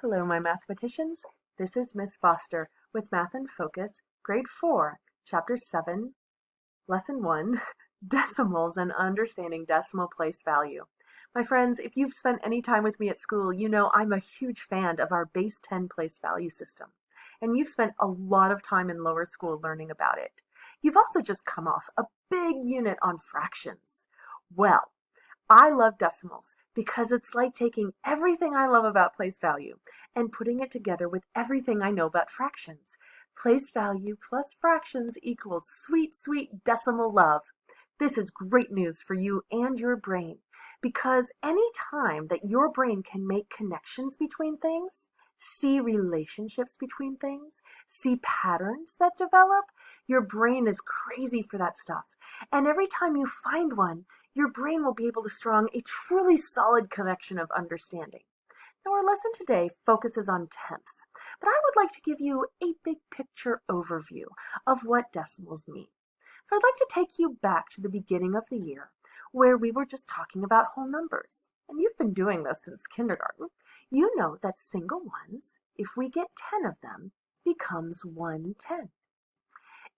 Hello, my mathematicians. This is Miss Foster with Math in Focus, Grade 4, Chapter 7, Lesson 1, Decimals and Understanding Decimal Place Value. My friends, if you've spent any time with me at school, you know I'm a huge fan of our base 10 place value system. And you've spent a lot of time in lower school learning about it. You've also just come off a big unit on fractions. Well, I love decimals because it's like taking everything I love about place value and putting it together with everything I know about fractions. Place value plus fractions equals sweet, sweet decimal love. This is great news for you and your brain because any time that your brain can make connections between things, see relationships between things, see patterns that develop, your brain is crazy for that stuff. And every time you find one, your brain will be able to strong a truly solid connection of understanding. Now our lesson today focuses on tenths, but I would like to give you a big picture overview of what decimals mean. So I'd like to take you back to the beginning of the year where we were just talking about whole numbers. And you've been doing this since kindergarten. You know that single ones, if we get 10 of them, becomes 1/10.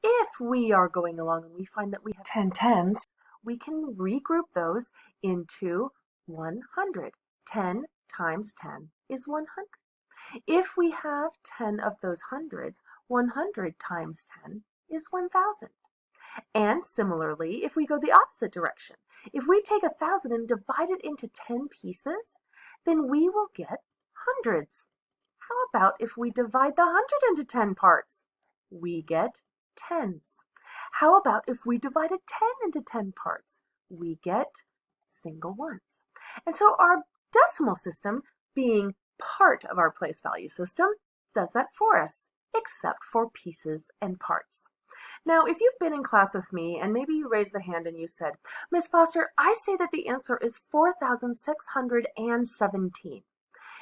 If we are going along and we find that we have 10 tens, we can regroup those into 100. 10 times 10 is 100. If we have 10 of those hundreds, 100 times 10 is 1,000. And similarly, if we go the opposite direction, if we take 1,000 and divide it into 10 pieces, then we will get hundreds. How about if we divide the 100 into 10 parts? We get tens. How about if we divided 10 into 10 parts? We get single ones. And so our decimal system, being part of our place value system, does that for us, except for pieces and parts. Now, if you've been in class with me and maybe you raised the hand and you said, Miss Foster, I say that the answer is 4,617.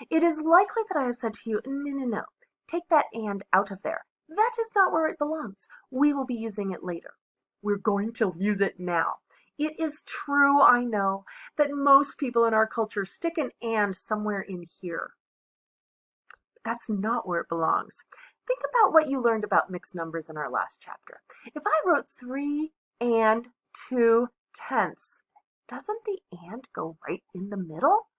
It is likely that I have said to you, no, take that and out of there. That is not where it belongs. We will be using it later. We're going to use it now. It is true, I know, that most people in our culture stick an and somewhere in here. But that's not where it belongs. Think about what you learned about mixed numbers in our last chapter. If I wrote 3 and 2/10, doesn't the and go right in the middle?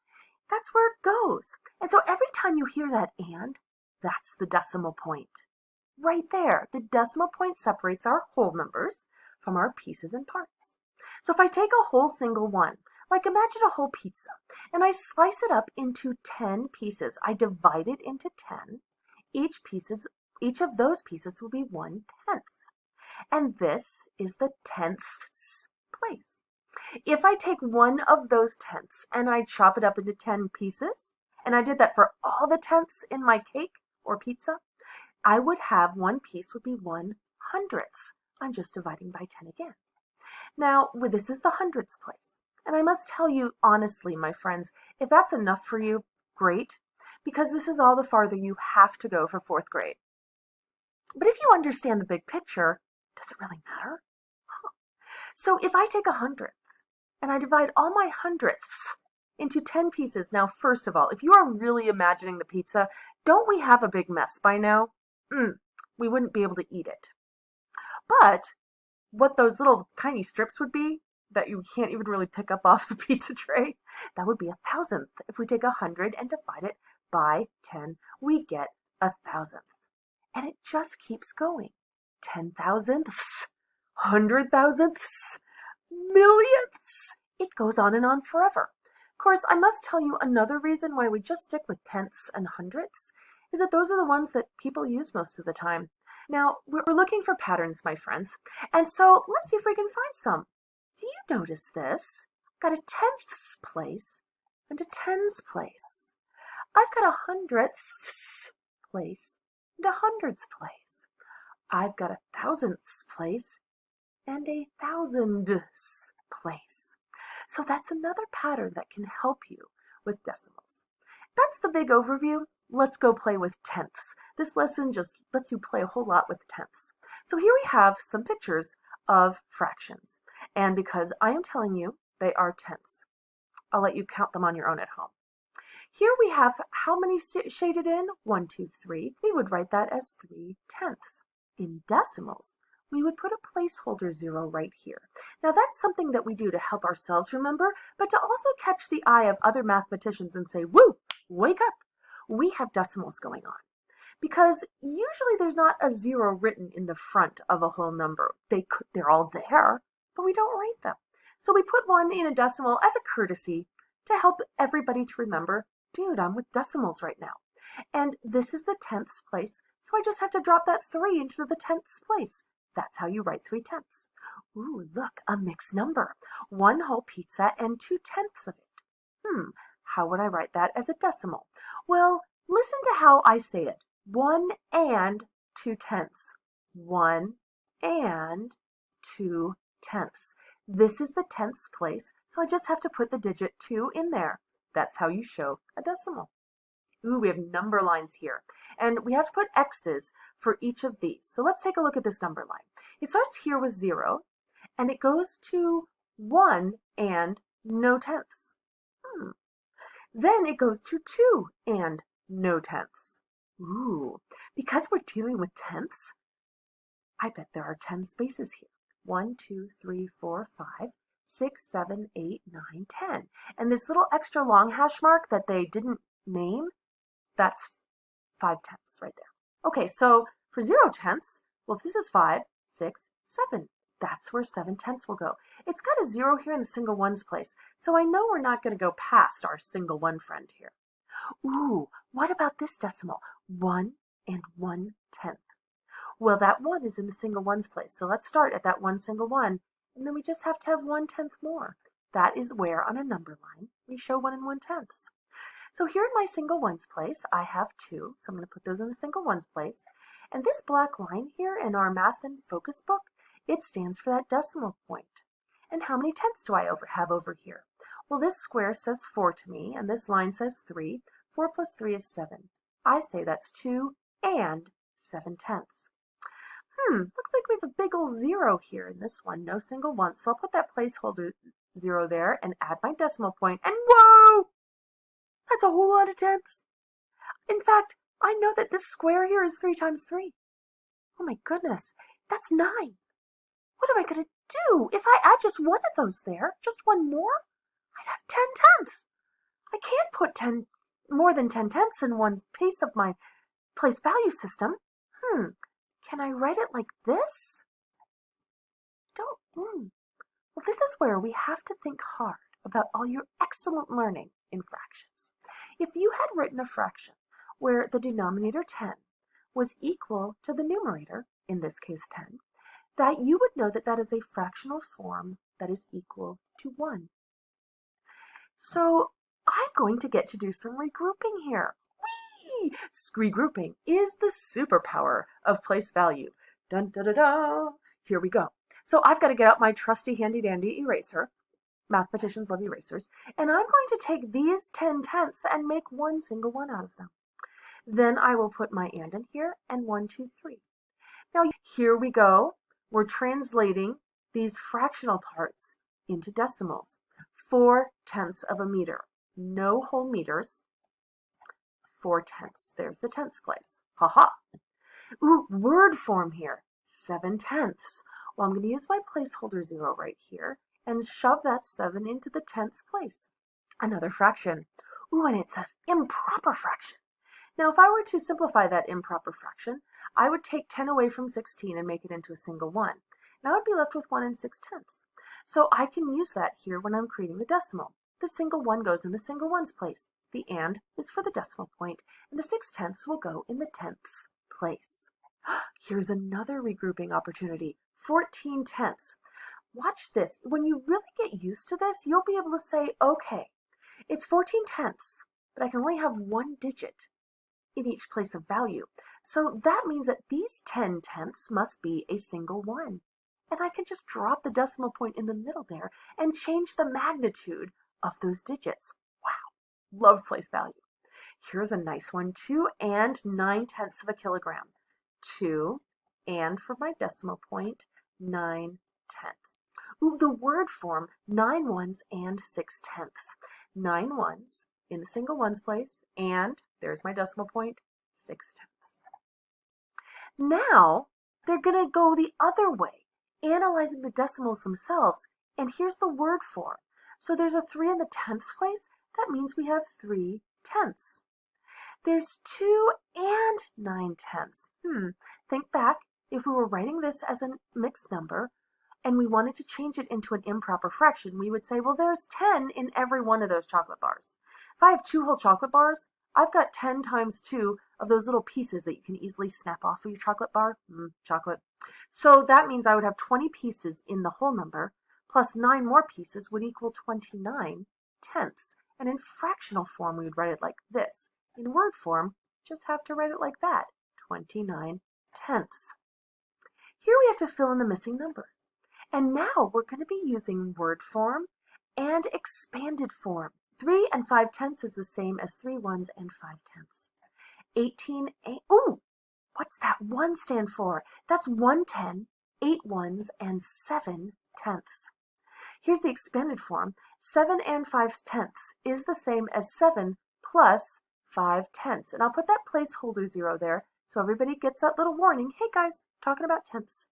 That's where it goes. And so every time you hear that and, that's the decimal point. Right there, the decimal point separates our whole numbers from our pieces and parts. So if I take a whole single one, like imagine a whole pizza, and I slice it up into 10 pieces, I divide it into 10, each of those pieces will be 1/10. And this is the tenths place. If I take one of those tenths and I chop it up into 10 pieces, and I did that for all the tenths in my cake or pizza, I would have one piece would be 1/100ths. I'm just dividing by 10 again. Now, this is the hundredths place. And I must tell you honestly, my friends, if that's enough for you, great, because this is all the farther you have to go for 4th grade. But if you understand the big picture, does it really matter? So if I take 100th and I divide all my hundredths into 10 pieces, now first of all, if you are really imagining the pizza, don't we have a big mess by now? We wouldn't be able to eat it. But what those little tiny strips would be that you can't even really pick up off the pizza tray, that would be 1,000th. If we take 100 and divide it by 10, we get 1,000th. And it just keeps going. 10,000ths, 100,000ths, millionths. It goes on and on forever. Of course, I must tell you another reason why we just stick with tenths and hundredths is that those are the ones that people use most of the time. Now, we're looking for patterns, my friends, and so let's see if we can find some. Do you notice this? I've got a tenths place and a tens place. I've got a hundredths place and a hundreds place. I've got a thousandths place and a thousandths place. So that's another pattern that can help you with decimals. That's the big overview. Let's go play with tenths. This lesson just lets you play a whole lot with tenths. So here we have some pictures of fractions. And because I am telling you they are tenths, I'll let you count them on your own at home. Here we have how many shaded in? 1, 2, 3. We would write that as 3/10. In decimals, we would put a placeholder 0 right here. Now that's something that we do to help ourselves remember, but to also catch the eye of other mathematicians and say, woo, wake up, we have decimals going on. Because usually there's not a 0 written in the front of a whole number. They're all there, but we don't write them. So we put 1 in a decimal as a courtesy to help everybody to remember, dude, I'm with decimals right now. And this is the 10ths place, so I just have to drop that 3 into the 10ths place. That's how you write 3/10. Ooh, look, a mixed number. 1 whole pizza and 2/10 of it. How would I write that as a decimal? Well, listen to how I say it. 1 and 2/10. 1 and 2/10. This is the 10ths place, so I just have to put the digit 2 in there. That's how you show a decimal. Ooh, we have number lines here. And we have to put X's for each of these. So let's take a look at this number line. It starts here with 0, and it goes to 1 and no tenths. Then it goes to 2 and no tenths. Ooh, because we're dealing with tenths, I bet there are 10 spaces here. 1, 2, 3, 4, 5, 6, 7, 8, 9, 10. And this little extra long hash mark that they didn't name, that's 5/10 right there. Okay, so for 0/10, well, this is 5, 6, 7. That's where 7/10 will go. It's got a 0 here in the single ones place, so I know we're not going to go past our single one friend here. Ooh, what about this decimal? 1 and 1/10. Well, that 1 is in the single ones place, so let's start at that 1 single one, and then we just have to have 1/10 more. That is where on a number line we show 1 and 1/10. So here in my single ones place, I have 2, so I'm going to put those in the single ones place. And this black line here in our Math and Focus book, it stands for that decimal point. And how many tenths do I have over here? Well, this square says 4 to me, and this line says 3. 4 plus 3 is 7. I say that's 2 and 7/10. Looks like we have a big old 0 here in this one, no single ones. So I'll put that placeholder 0 there and add my decimal point, and whoa! That's a whole lot of tenths. In fact, I know that this square here is 3 times 3. Oh my goodness, that's 9. What am I going to do? If I add just one of those there, just one more, I'd have 10/10. I can't put more than 10/10 in one piece of my place value system. Can I write it like this? Well, this is where we have to think hard about all your excellent learning in fractions. If you had written a fraction where the denominator 10 was equal to the numerator, in this case 10, that you would know that that is a fractional form that is equal to 1. So I'm going to get to do some regrouping here. Whee! Regrouping is the superpower of place value. Dun da da da! Here we go. So I've got to get out my trusty handy dandy eraser. Mathematicians love erasers. And I'm going to take these 10/10 and make one single one out of them. Then I will put my and in here and 1, 2, 3. Now here we go. We're translating these fractional parts into decimals. 4/10 of a meter. No whole meters. 4/10. There's the tenths place. Ha. Ooh, word form here. 7/10. Well, I'm going to use my placeholder 0 right here and shove that 7 into the 10ths place. Another fraction. Ooh, and it's an improper fraction. Now, if I were to simplify that improper fraction, I would take 10 away from 16 and make it into a single one. Now I would be left with 1 6/10. So I can use that here when I'm creating the decimal. The single one goes in the single ones place. The and is for the decimal point, and the 6/10 will go in the 10ths place. Here's another regrouping opportunity. 14/10. Watch this. When you really get used to this, you'll be able to say, okay, it's 14/10, but I can only have one digit in each place of value. So that means that these 10/10 must be a single one. And I can just drop the decimal point in the middle there and change the magnitude of those digits. Wow, love place value. Here's a nice one, 2 and 9/10 of a kilogram. 2 and for my decimal point, 9/10. Ooh, the word form, 9 ones and 6/10. 9 ones in the single ones place, and there's my decimal point, 6/10. Now, they're going to go the other way, analyzing the decimals themselves, and here's the word form. So there's a 3 in the tenths place. That means we have 3/10. There's 2 and 9/10. Think back. If we were writing this as a mixed number and we wanted to change it into an improper fraction, we would say, well, there's 10 in every one of those chocolate bars. If I have 2 whole chocolate bars, I've got 10 times 2 of those little pieces that you can easily snap off of your chocolate bar. Chocolate. So that means I would have 20 pieces in the whole number, plus 9 more pieces would equal 29/10. And in fractional form, we would write it like this. In word form, just have to write it like that, 29/10. Here we have to fill in the missing numbers. And now we're going to be using word form and expanded form. 3 and 5/10 is the same as 3 ones and 5/10. 18, ooh, what's that 1 stand for? That's 1/10, 8 ones, and 7/10. Here's the expanded form. 7 and 5/10 is the same as 7 plus 5/10. And I'll put that placeholder 0 there so everybody gets that little warning. Hey guys, talking about tenths.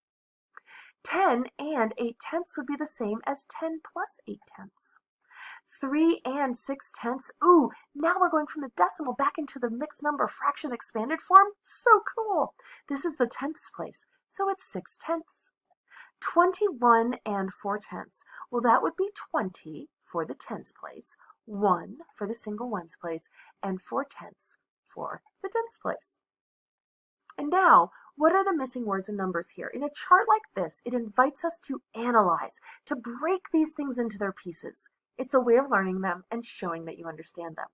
10 and 8/10 would be the same as 10 plus 8/10. 3 and 6/10. Ooh, now we're going from the decimal back into the mixed number fraction expanded form. So cool. This is the tenths place, so it's 6/10. 21 and 4/10. Well, that would be 20 for the tenths place, 1 for the single ones place, and 4/10 for the tenths place. And now, what are the missing words and numbers here? In a chart like this, it invites us to analyze, to break these things into their pieces. It's a way of learning them and showing that you understand them.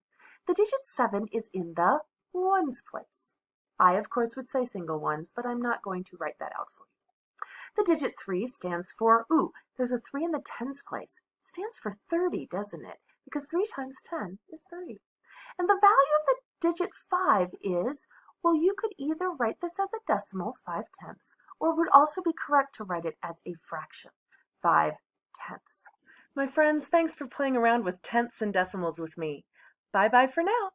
The digit 7 is in the ones place. I, of course, would say single ones, but I'm not going to write that out for you. The digit 3 stands for, there's a 3 in the tens place. It stands for 30, doesn't it? Because 3 times 10 is 30. And the value of the digit 5 is, well, you could either write this as a decimal, 5/10, or it would also be correct to write it as a fraction, 5/10. My friends, thanks for playing around with tenths and decimals with me. Bye-bye for now.